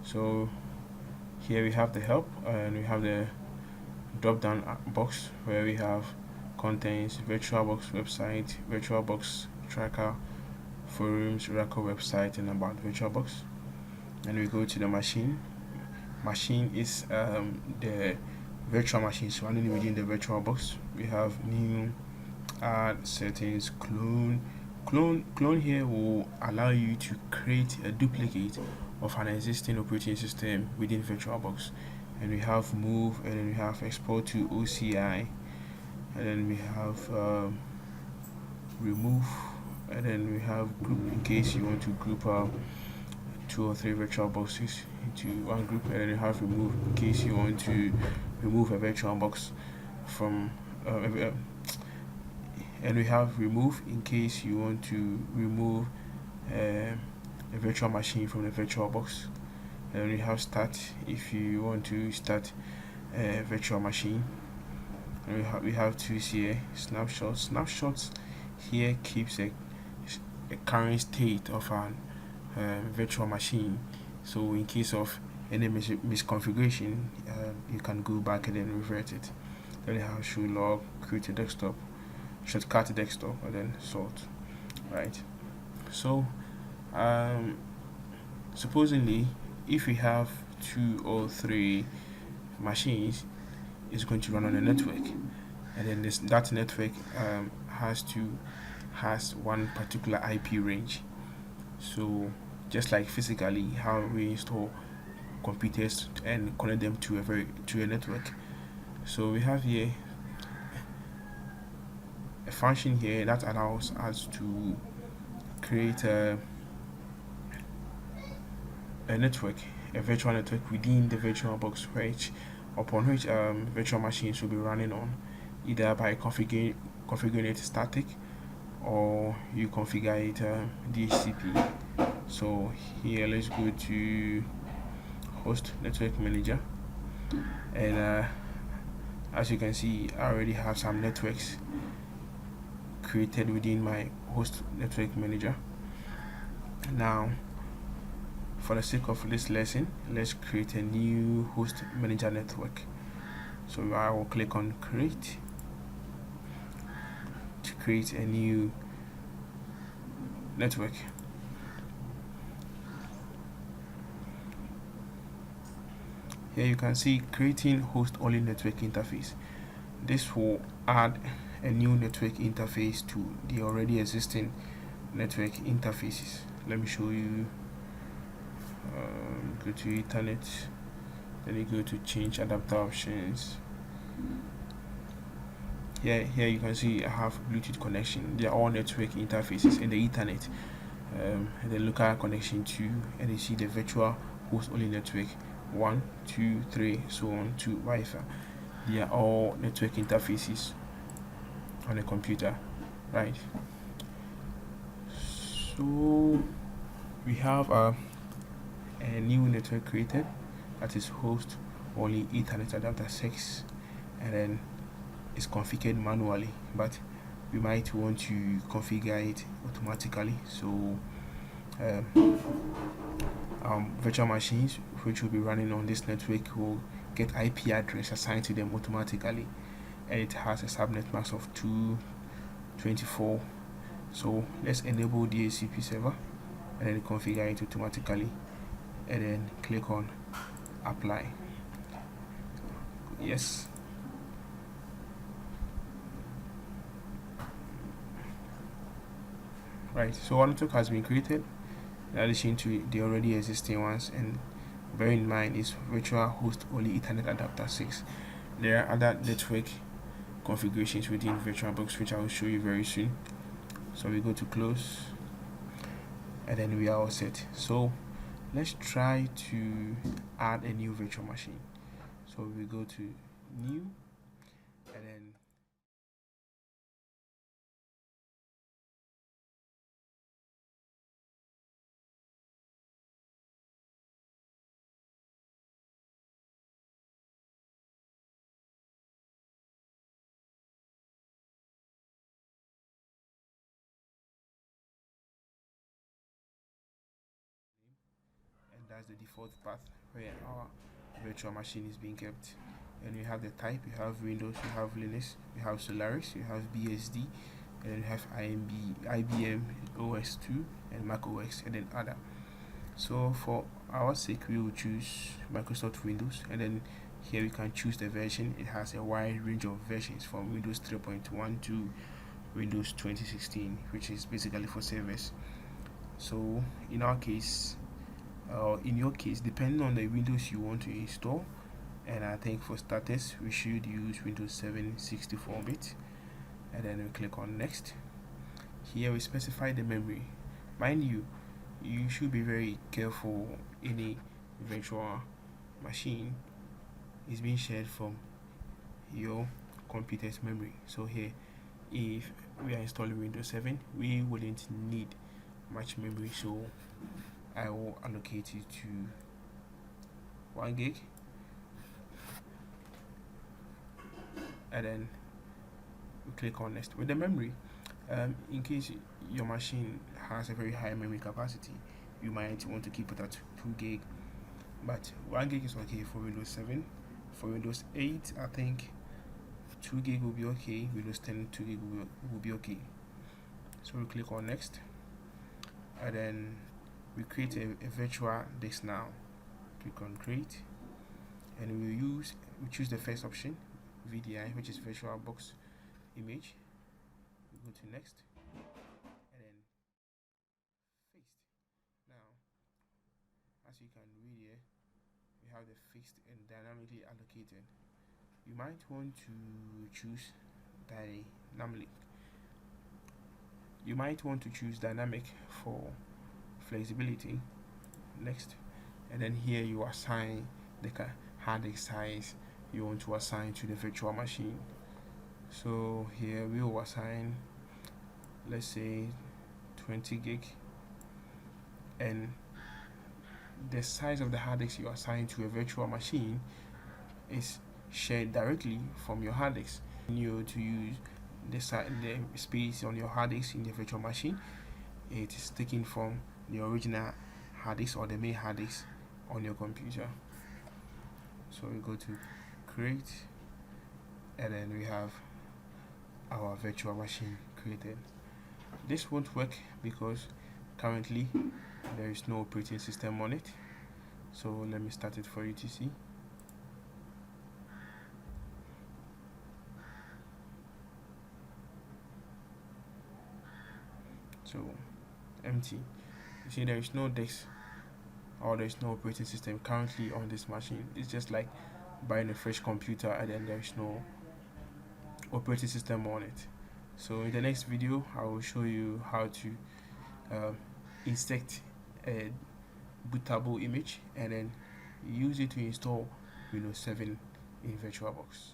So here we have the help, and we have the drop down box where we have contents, Virtualbox website, Virtualbox tracker, forums, record website, and about Virtualbox. And we go to the machine. Machine is the virtual machines running within the Virtualbox. We have new, add, settings, clone. Clone here will allow you to create a duplicate of an existing operating system within Virtualbox. And we have move, and then we have export to OCI, and then we have remove, and then we have group in case you want to group 2 or 3 virtual boxes into one group, and then you have remove in case you want to remove a virtual box from and we have remove in case you want to remove a virtual machine from the virtual box, and we have start if you want to start a virtual machine, and we have tools here. Snapshots here keeps a current state of an virtual machine, so in case of any misconfiguration, you can go back and then revert it. Then we have show log, create a desktop, shortcut desktop, and then sort. Right. So supposedly if we have 2 or 3 machines, it's going to run on a network, and then that network has one particular IP range. So just like physically how we install computers and connect them to a network. So we have here a function here that allows us to create a network, a virtual network within the Virtualbox, which upon which virtual machines will be running on, either by configuring it static, or you configure it DHCP. So here let's go to host network manager, and as you can see, I already have some networks created within my host network manager. Now for the sake of this lesson, let's create a new host manager network. So I will click on create to create a new network. Here you can see creating host only network interface. This will add a new network interface to the already existing network interfaces. Let me show you. Go to Ethernet, then you go to change adapter options. Here you can see I have Bluetooth connection. They are all network interfaces in the Ethernet, and the local connection to, and you see the virtual host only network 1, 2, 3, so on to Wi-Fi. They are all network interfaces on a computer, right? So we have a new network created, that is host only Ethernet adapter 6, and then it's configured manually, but we might want to configure it automatically. So virtual machines which will be running on this network will get IP address assigned to them automatically, and it has a subnet mask of 224. So let's enable DHCP server and then configure it automatically, and then click on apply. Yes. Right, so one network has been created in addition to the already existing ones, and bear in mind is virtual host only Ethernet adapter 6. There are other network configurations within Virtualbox which I will show you very soon. So we go to close, and then we are all set. So let's try to add a new virtual machine. So we go to new, and then that's the default path where our virtual machine is being kept. And you have the type, you have Windows, you have Linux, you have Solaris, you have BSD, and then you have IBM OS2 and Mac OS, and then other. So for our sake, we will choose Microsoft Windows, and then here we can choose the version. It has a wide range of versions from Windows 3.1 to Windows 2016, which is basically for servers. So in our case, in your case, depending on the Windows you want to install, and I think for starters we should use Windows 7 64-bit, and then we click on next. Here we specify the memory. Mind you, you should be very careful. Any virtual machine is being shared from your computer's memory. So here, if we are installing Windows 7, we wouldn't need much memory, so I will allocate it to 1 gig, and then we click on next. With the memory, in case your machine has a very high memory capacity, you might want to keep it at 2 gig, but 1 gig is okay for Windows 7. For Windows 8, I think 2 gig will be okay. Windows 10, 2 gig will be okay. So we click on next, and then we create a virtual disk now. Click on create, and we choose the first option, VDI, which is Virtualbox image. We go to next, and then fixed. Now, as you can read here, we have the fixed and dynamically allocated. You might want to choose dynamic. You might want to choose dynamic for flexibility. Next, and then here you assign the hard disk size you want to assign to the virtual machine. So here we will assign, let's say, 20 gig, and the size of the hard disk you assign to a virtual machine is shared directly from your hard disk. You to use the space on your hard disk in the virtual machine, it is taken from the original hard disk or the main hard disk on your computer. So we go to create, and then we have our virtual machine created. This won't work because currently there is no operating system on it. So let me start it for you to see. So empty. You see there is no disk or there is no operating system currently on this machine. It's just like buying a fresh computer and then there is no operating system on it. So in the next video I will show you how to insert a bootable image and then use it to install Windows 7 in Virtualbox.